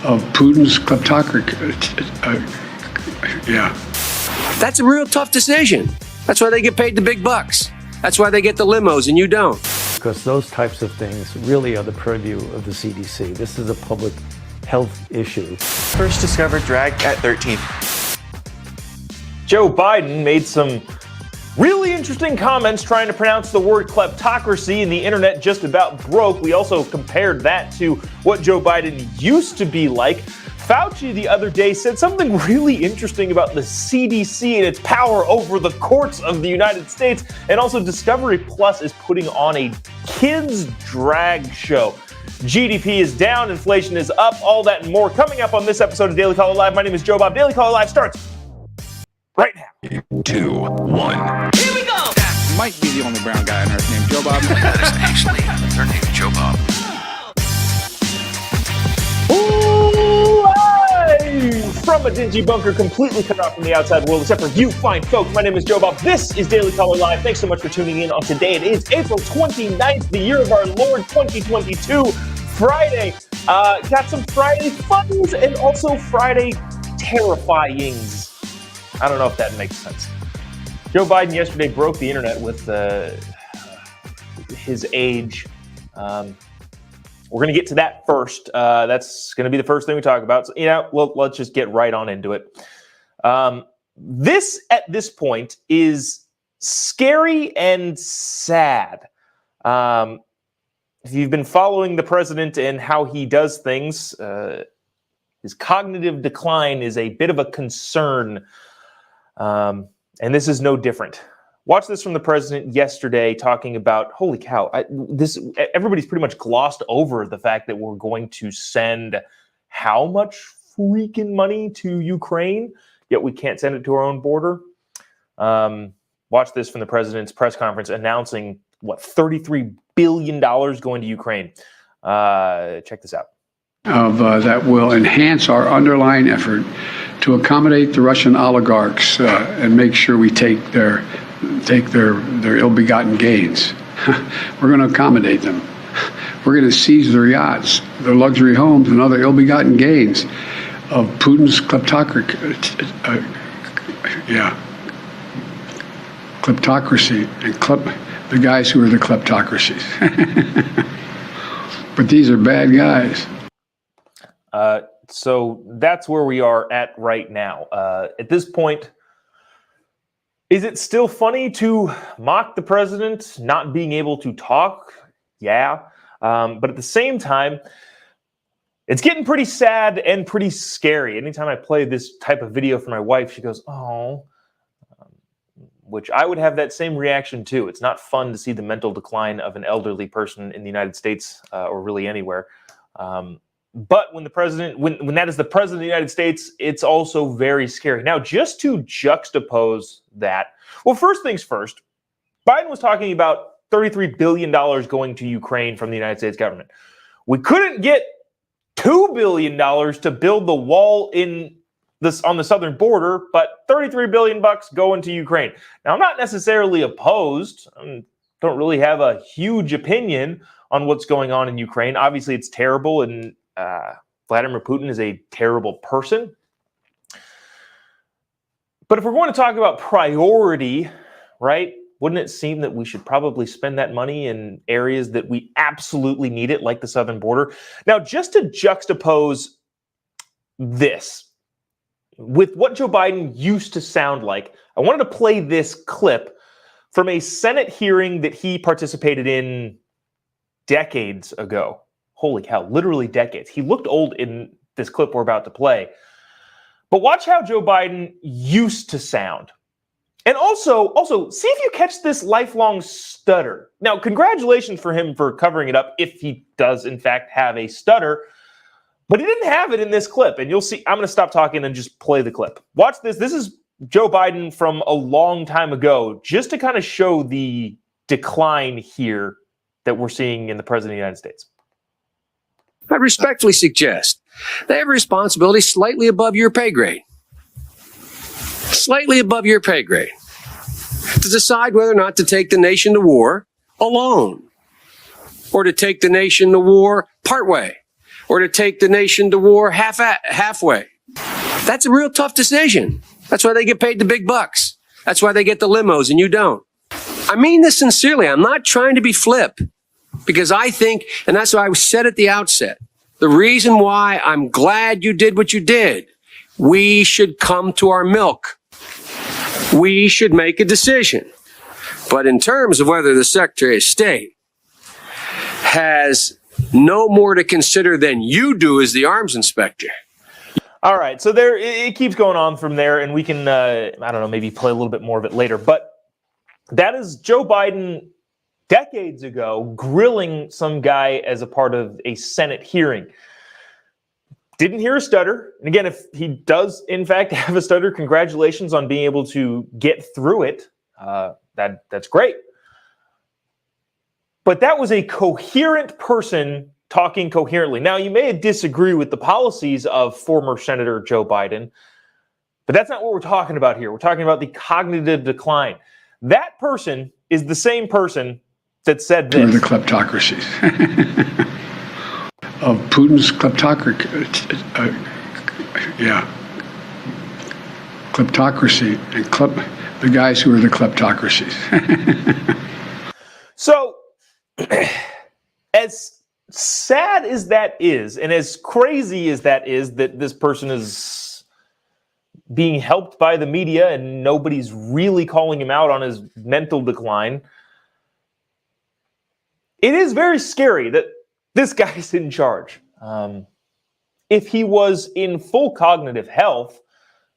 of Putin's kleptocracy. Yeah. That's a real tough decision. That's why they get paid the big bucks. That's why they get the limos and you don't. Because those types of things really are the purview of the CDC. This is a public health issue. First discovered drag at 13. Joe Biden made some really interesting comments trying to pronounce the word kleptocracy, and the internet just about broke. We also compared that to what Joe Biden used to be like. Fauci the other day said something really interesting about the CDC and its power over the courts of the United States. And also Discovery Plus is putting on a kids drag show. GDP is down, inflation is up, all that and more coming up on this episode of Daily Caller Live. My name is Jobob. Daily Caller Live starts right now. 2, 1. Here we go! That might be the only brown guy on earth named Jobob. That is actually their name, Jobob. From a dingy bunker completely cut off from the outside world, except for you fine folks. My name is Jobob. This is Daily Caller Live. Thanks so much for tuning in on today. It is April 29th, the year of our Lord 2022, Friday. Got some Friday funs and also Friday terrifyings. I don't know if that makes sense. Joe Biden yesterday broke the internet with his age. We're going to get to that first. That's going to be the first thing we talk about. So, well, let's just get right on into it. This, at this point, is scary and sad. If you've been following the president and how he does things, his cognitive decline is a bit of a concern. And this is no different. Watch this from the president yesterday talking about, holy cow, everybody's pretty much glossed over the fact that we're going to send how much freaking money to Ukraine, yet we can't send it to our own border. Watch this from the president's press conference announcing, $33 billion going to Ukraine. Check this out. That will enhance our underlying effort to accommodate the Russian oligarchs and make sure we take their ill-begotten gains. We're going to accommodate them. We're going to seize their yachts, their luxury homes, and other ill-begotten gains of Putin's kleptocracy. Kleptocracy and the guys who are the kleptocracies. But these are bad guys. So that's where we are at right now. At this point, is it still funny to mock the president not being able to talk? Yeah. But at the same time, it's getting pretty sad and pretty scary. Anytime I play this type of video for my wife, she goes, oh, which I would have that same reaction too. It's not fun to see the mental decline of an elderly person in the United States or really anywhere. But when the president, when that is the president of the United States, it's also very scary. Now, just to juxtapose that, well, first things first, Biden was talking about $33 billion going to Ukraine from the United States government. We couldn't get $2 billion to build the wall on the southern border, but $33 billion going to Ukraine. Now, I'm not necessarily opposed. I don't really have a huge opinion on what's going on in Ukraine. Obviously, it's terrible, and Vladimir Putin is a terrible person. But if we're going to talk about priority, right, wouldn't it seem that we should probably spend that money in areas that we absolutely need it, like the southern border? Now, just to juxtapose this with what Joe Biden used to sound like, I wanted to play this clip from a Senate hearing that he participated in decades ago. Holy cow, literally decades. He looked old in this clip we're about to play. But watch how Joe Biden used to sound. And also, see if you catch this lifelong stutter. Now, congratulations for him for covering it up if he does, in fact, have a stutter. But he didn't have it in this clip. And you'll see, I'm going to stop talking and just play the clip. Watch this. This is Joe Biden from a long time ago, just to kind of show the decline here that we're seeing in the president of the United States. I respectfully suggest they have a responsibility slightly above your pay grade. Slightly above your pay grade. To decide whether or not to take the nation to war alone, or to take the nation to war partway, or to take the nation to war halfway. That's a real tough decision. That's why they get paid the big bucks. That's why they get the limos and you don't. I mean this sincerely. I'm not trying to be flip, because I think, and that's why I said at the outset, the reason why I'm glad you did what you did, we should come to our milk. We should make a decision. But in terms of whether the Secretary of State has no more to consider than you do as the arms inspector. All right, so there it keeps going on from there, and we can, I don't know, maybe play a little bit more of it later. But that is Joe Biden decades ago grilling some guy as a part of a Senate hearing. Didn't hear a stutter. And again, if he does, in fact, have a stutter, congratulations on being able to get through it. That's great. But that was a coherent person talking coherently. Now, you may disagree with the policies of former Senator Joe Biden, but that's not what we're talking about here. We're talking about the cognitive decline. That person is the same person that said this. The kleptocracies. Of Putin's kleptocracy, kleptocracy, and the guys who are the kleptocracies. So, as sad as that is, and as crazy as that is, that this person is being helped by the media and nobody's really calling him out on his mental decline, it is very scary that this guy's in charge. If he was in full cognitive health,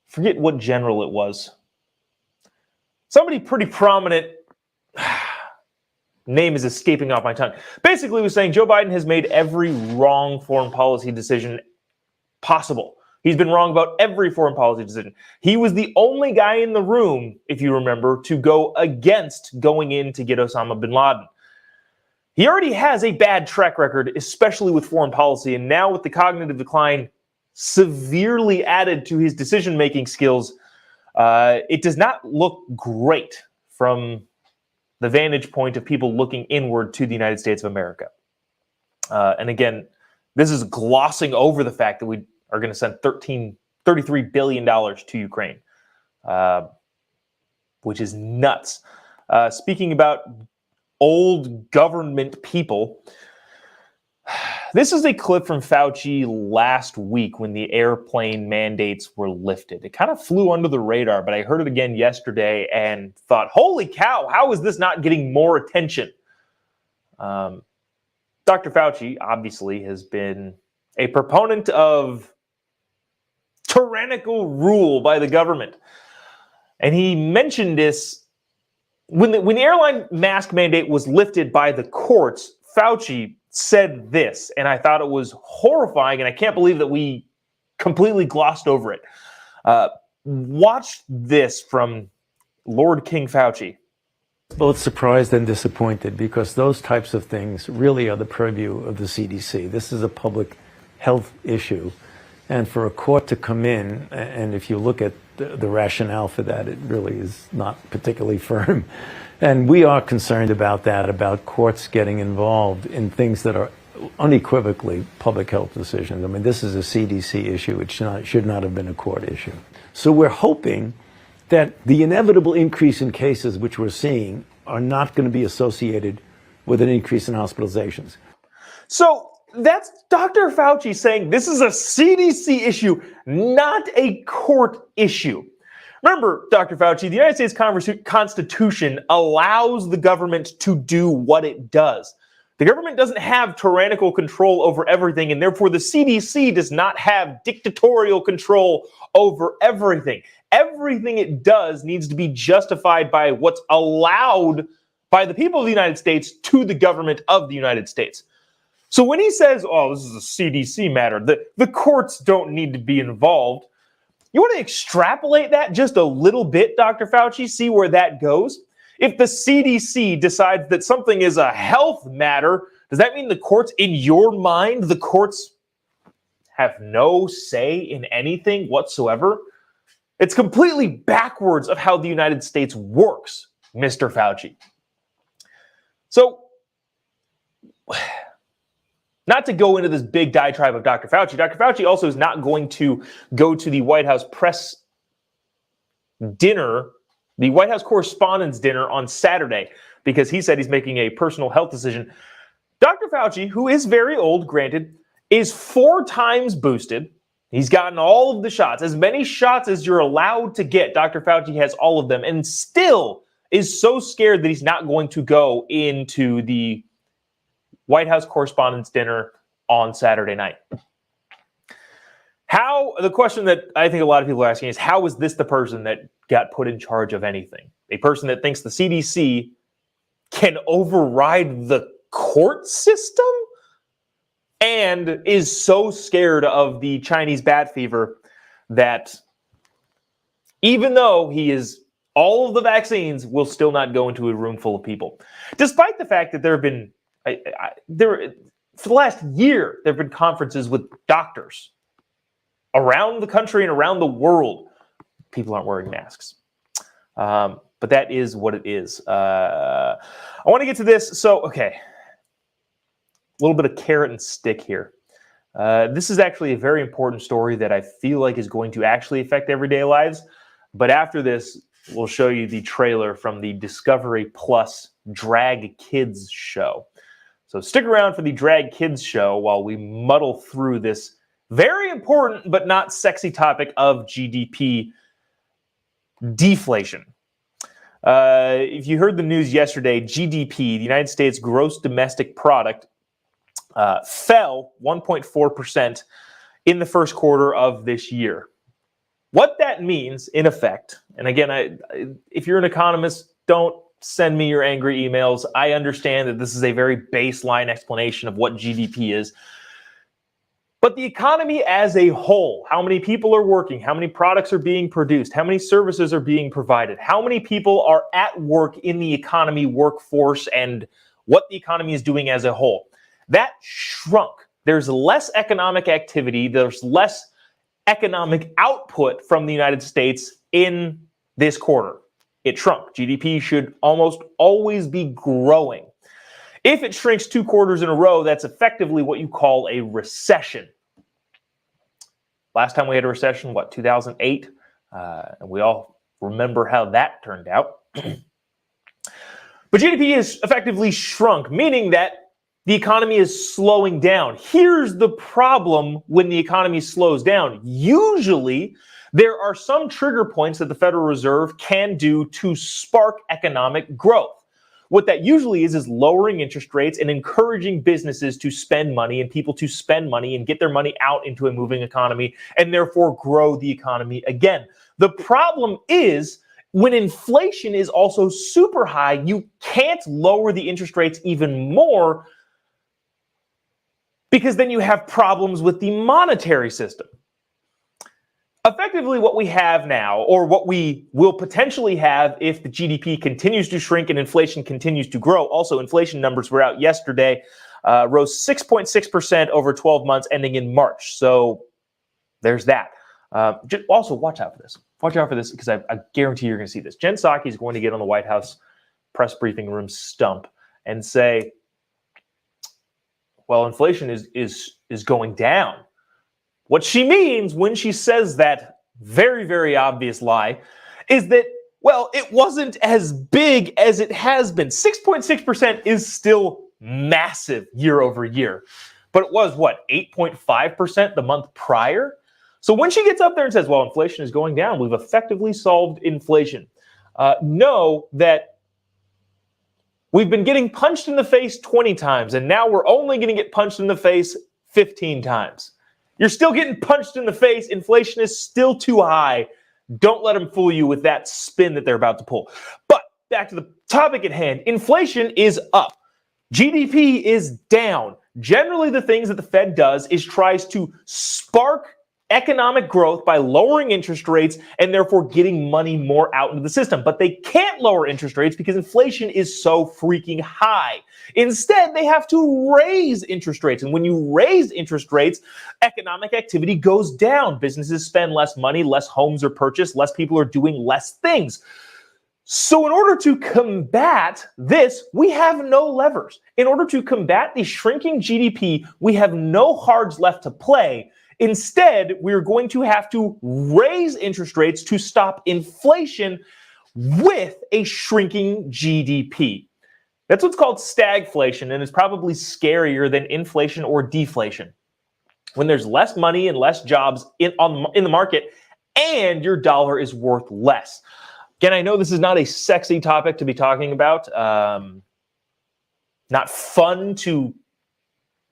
forget what general it was. Somebody pretty prominent, name is escaping off my tongue, basically was saying Joe Biden has made every wrong foreign policy decision possible. He's been wrong about every foreign policy decision. He was the only guy in the room, if you remember, to go against going in to get Osama bin Laden. He already has a bad track record, especially with foreign policy, and now with the cognitive decline severely added to his decision-making skills, it does not look great from the vantage point of people looking inward to the United States of America. And again, this is glossing over the fact that we are going to send $33 billion to Ukraine, which is nuts. Speaking about old government people, this is a clip from Fauci last week when the airplane mandates were lifted. It kind of flew under the radar, but I heard it again yesterday and thought, holy cow, how is this not getting more attention? Dr. Fauci obviously has been a proponent of tyrannical rule by the government. And he mentioned this when the airline mask mandate was lifted by the courts. Fauci said this, and I thought it was horrifying, and I can't believe that we completely glossed over it. Watch this from Lord King Fauci. Both surprised and disappointed, because those types of things really are the purview of the CDC. This is a public health issue. And for a court to come in, and if you look at the rationale for that, it really is not particularly firm. And we are concerned about that, about courts getting involved in things that are unequivocally public health decisions. I mean, this is a CDC issue. It should not have been a court issue. So we're hoping that the inevitable increase in cases which we're seeing are not going to be associated with an increase in hospitalizations. So that's Dr. Fauci saying this is a CDC issue, not a court issue. Remember, Dr. Fauci, the United States Constitution allows the government to do what it does. The government doesn't have tyrannical control over everything, and therefore the CDC does not have dictatorial control over everything. Everything it does needs to be justified by what's allowed by the people of the United States to the government of the United States. So when he says, oh, this is a CDC matter, the courts don't need to be involved, you want to extrapolate that just a little bit, Dr. Fauci, see where that goes? If the CDC decides that something is a health matter, does that mean the courts, in your mind, the courts have no say in anything whatsoever? It's completely backwards of how the United States works, Mr. Fauci. So Not to go into this big diatribe of Dr. Fauci. Dr. Fauci also is not going to go to the White House press dinner, the White House Correspondents' Dinner on Saturday, because he said he's making a personal health decision. Dr. Fauci, who is very old, granted, is 4 times boosted. He's gotten all of the shots, as many shots as you're allowed to get. Dr. Fauci has all of them and still is so scared that he's not going to go into the White House Correspondents' Dinner on Saturday night. The question that I think a lot of people are asking is, how is this the person that got put in charge of anything? A person that thinks the CDC can override the court system and is so scared of the Chinese bat fever that even though he is all of the vaccines, will still not go into a room full of people. Despite the fact that there have been, for the last year, there have been conferences with doctors around the country and around the world. People aren't wearing masks. But that is what it is. I want to get to this. So, okay. A little bit of carrot and stick here. This is actually a very important story that I feel like is going to actually affect everyday lives. But after this, we'll show you the trailer from the Discovery Plus Drag Kids show. So stick around for the Drag Kids show while we muddle through this very important but not sexy topic of GDP deflation. If you heard the news yesterday, GDP, the United States gross domestic product, fell 1.4% in the first quarter of this year. What that means, in effect, and again, if you're an economist, don't send me your angry emails. I understand that this is a very baseline explanation of what GDP is. But the economy as a whole, how many people are working, how many products are being produced, how many services are being provided, how many people are at work in the economy workforce, and what the economy is doing as a whole, that shrunk. There's less economic activity. There's less economic output from the United States in this quarter. It shrunk. GDP should almost always be growing. If it shrinks 2 quarters in a row, that's effectively what you call a recession. Last time we had a recession, 2008? And we all remember how that turned out. But GDP has effectively shrunk, meaning that the economy is slowing down. Here's the problem when the economy slows down. Usually, there are some trigger points that the Federal Reserve can do to spark economic growth. What that usually is lowering interest rates and encouraging businesses to spend money and people to spend money and get their money out into a moving economy and therefore grow the economy again. The problem is when inflation is also super high, you can't lower the interest rates even more because then you have problems with the monetary system. Effectively, what we have now, or what we will potentially have if the GDP continues to shrink and inflation continues to grow. Also, inflation numbers were out yesterday, rose 6.6% over 12 months ending in March. So there's that. Also, watch out for this. Watch out for this because I guarantee you're going to see this. Jen Psaki is going to get on the White House press briefing room stump and say, well, inflation is going down. What she means when she says that very, very obvious lie is that, well, it wasn't as big as it has been. 6.6% is still massive year over year. But it was, 8.5% the month prior? So when she gets up there and says, well, inflation is going down, we've effectively solved inflation. Know that we've been getting punched in the face 20 times, and now we're only going to get punched in the face 15 times. You're still getting punched in the face. Inflation is still too high. Don't let them fool you with that spin that they're about to pull. But back to the topic at hand. Inflation is up. GDP is down. Generally, the things that the Fed does is tries to spark economic growth by lowering interest rates and therefore getting money more out into the system. But they can't lower interest rates because inflation is so freaking high. Instead, they have to raise interest rates. And when you raise interest rates, economic activity goes down. Businesses spend less money, less homes are purchased, less people are doing less things. So in order to combat this, we have no levers. In order to combat the shrinking GDP, we have no cards left to play. Instead, we're going to have to raise interest rates to stop inflation with a shrinking GDP. That's what's called stagflation, and it's probably scarier than inflation or deflation. When there's less money and less jobs in the market, and your dollar is worth less. Again, I know this is not a sexy topic to be talking about, not fun to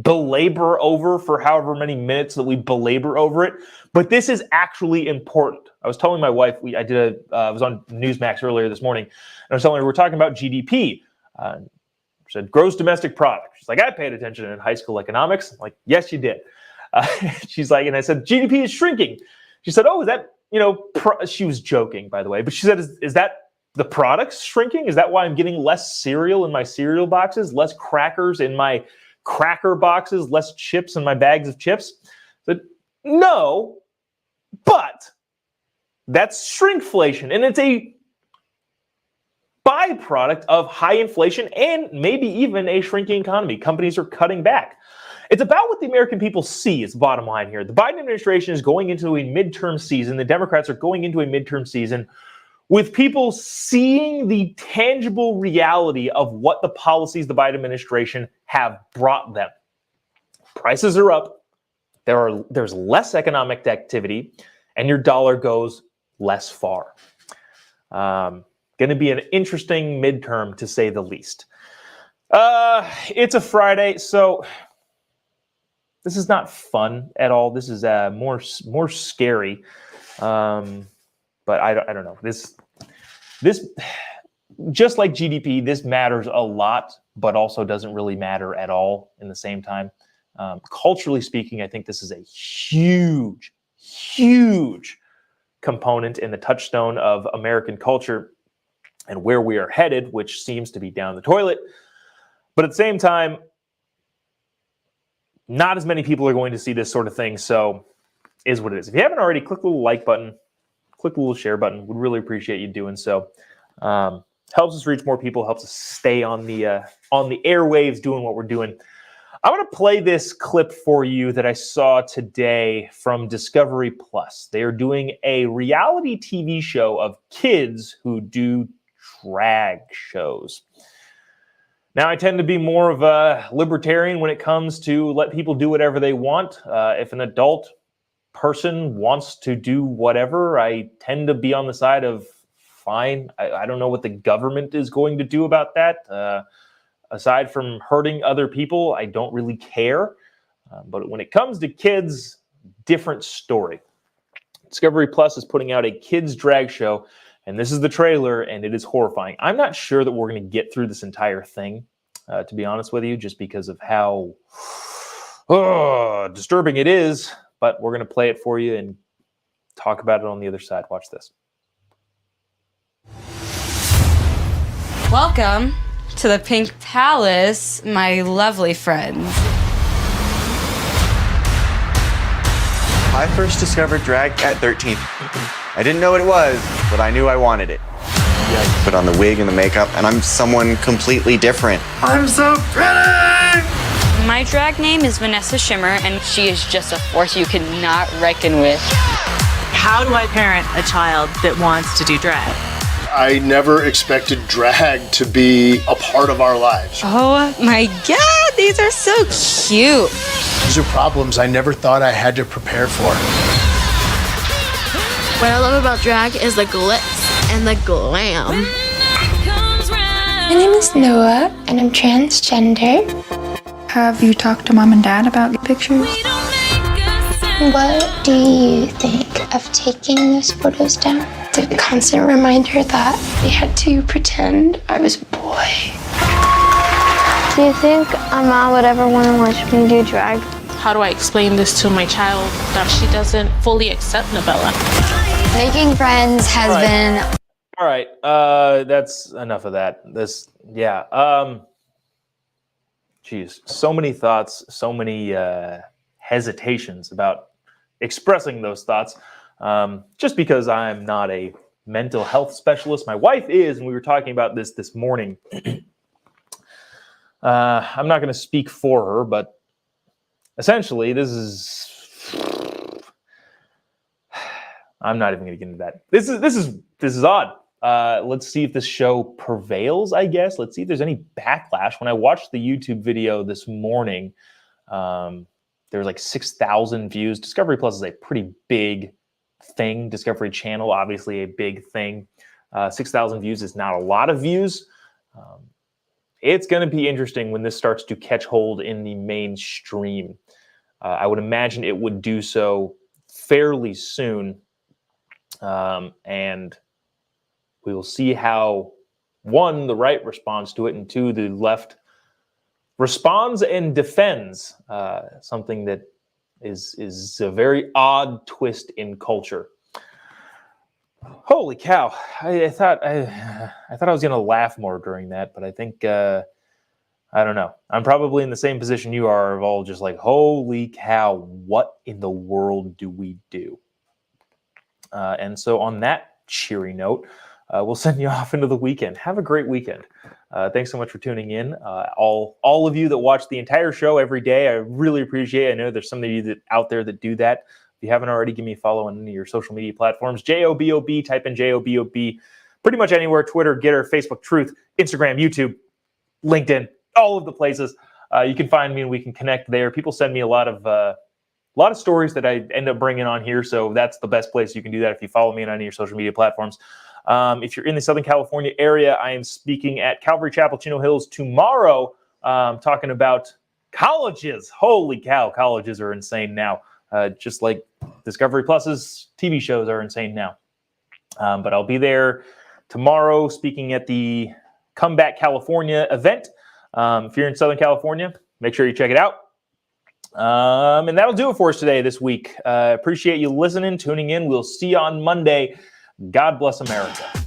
belabor over for however many minutes that we belabor over it, but this is actually important. I was telling my wife, I was on Newsmax earlier this morning, and I was telling her we're talking about GDP. She said, gross domestic product. She's like, I paid attention in high school economics. I'm like, yes, you did. She's like, and I said, GDP is shrinking. She said, oh, is that, she was joking, by the way, but she said, is that the products shrinking? Is that why I'm getting less cereal in my cereal boxes, less crackers in my cracker boxes, less chips in my bags of chips? I said, no, but that's shrinkflation, and it's a byproduct of high inflation and maybe even a shrinking economy. Companies are cutting back. It's about what the American people see is the bottom line here. The Biden administration is going into a midterm season. The Democrats are going into a midterm season with people seeing the tangible reality of what the policies the Biden administration have brought them. Prices are up. There's less economic activity, and your dollar goes less far. Going to be an interesting midterm, to say the least. It's a Friday, so this is not fun at all. This is more scary. But I don't know. This just like GDP, this matters a lot, but also doesn't really matter at all in the same time. Culturally speaking, I think this is a huge, huge component in the touchstone of American culture and where we are headed, which seems to be down the toilet. But at the same time, not as many people are going to see this sort of thing, so is what it is. If you haven't already, click the little like button, click the little share button. Would really appreciate you doing so. Helps us reach more people, helps us stay on the airwaves doing what we're doing. I want to play this clip for you that I saw today from Discovery Plus. They are doing a reality TV show of kids who do drag shows. Now, I tend to be more of a libertarian when it comes to let people do whatever they want. If an adult person wants to do whatever, I tend to be on the side of fine. I don't know what the government is going to do about that. Aside from hurting other people, I don't really care. But when it comes to kids, different story. Discovery Plus is putting out a kids drag show, and this is the trailer, and it is horrifying. I'm not sure that we're going to get through this entire thing, to be honest with you, just because of how disturbing it is. But we're going to play it for you and talk about it on the other side. Watch this. Welcome to the Pink Palace, my lovely friends. I first discovered drag at 13. I didn't know what it was, but I knew I wanted it. I put on the wig and the makeup, and I'm someone completely different. I'm so pretty! My drag name is Vanessa Shimmer, and she is just a force you cannot reckon with. How do I parent a child that wants to do drag? I never expected drag to be a part of our lives. Oh my God, these are so cute. These are problems I never thought I had to prepare for. What I love about drag is the glitz and the glam. My name is Noah, and I'm transgender. Have you talked to mom and dad about pictures? What do you think of taking those photos down? The constant reminder that they had to pretend I was a boy. Do you think a mom would ever want to watch me do drag? How do I explain this to my child that she doesn't fully accept Novella? Making friends has been... All right, that's enough of that. Geez, so many thoughts, so many hesitations about expressing those thoughts, just because I'm not a mental health specialist. My wife is, and we were talking about this morning. I'm not going to speak for her, but essentially, this is. I'm not even going to get into that. This is odd. Let's see if this show prevails, I guess. Let's see if there's any backlash. When I watched the YouTube video this morning, there was like 6,000 views. Discovery Plus is a pretty big thing. Discovery Channel, obviously a big thing. 6,000 views is not a lot of views. It's going to be interesting when this starts to catch hold in the mainstream. I would imagine it would do so fairly soon. And we will see how, one, the right responds to it, and two, the left responds and defends something that is a very odd twist in culture. Holy cow! I thought I was going to laugh more during that, but I think I don't know. I'm probably in the same position you are, of all just like, holy cow! What in the world do we do? And so, on that cheery note, we'll send you off into the weekend. Have a great weekend. Thanks so much for tuning in. All of you that watch the entire show every day, I really appreciate it. I know there's some of you out there that do that. If you haven't already, give me a follow on any of your social media platforms. JOBOB, type in JOBOB. Pretty much anywhere, Twitter, Getter, Facebook, Truth, Instagram, YouTube, LinkedIn, all of the places. You can find me and we can connect there. People send me a lot of stories that I end up bringing on here, so that's the best place you can do that if you follow me on any of your social media platforms. If you're in the Southern California area, I am speaking at Calvary Chapel, Chino Hills tomorrow, talking about colleges. Holy cow, colleges are insane now. Just like Discovery Plus's TV shows are insane now. But I'll be there tomorrow speaking at the Comeback California event. If you're in Southern California, make sure you check it out. And that'll do it for us today, this week. Appreciate you listening, tuning in. We'll see you on Monday. God bless America.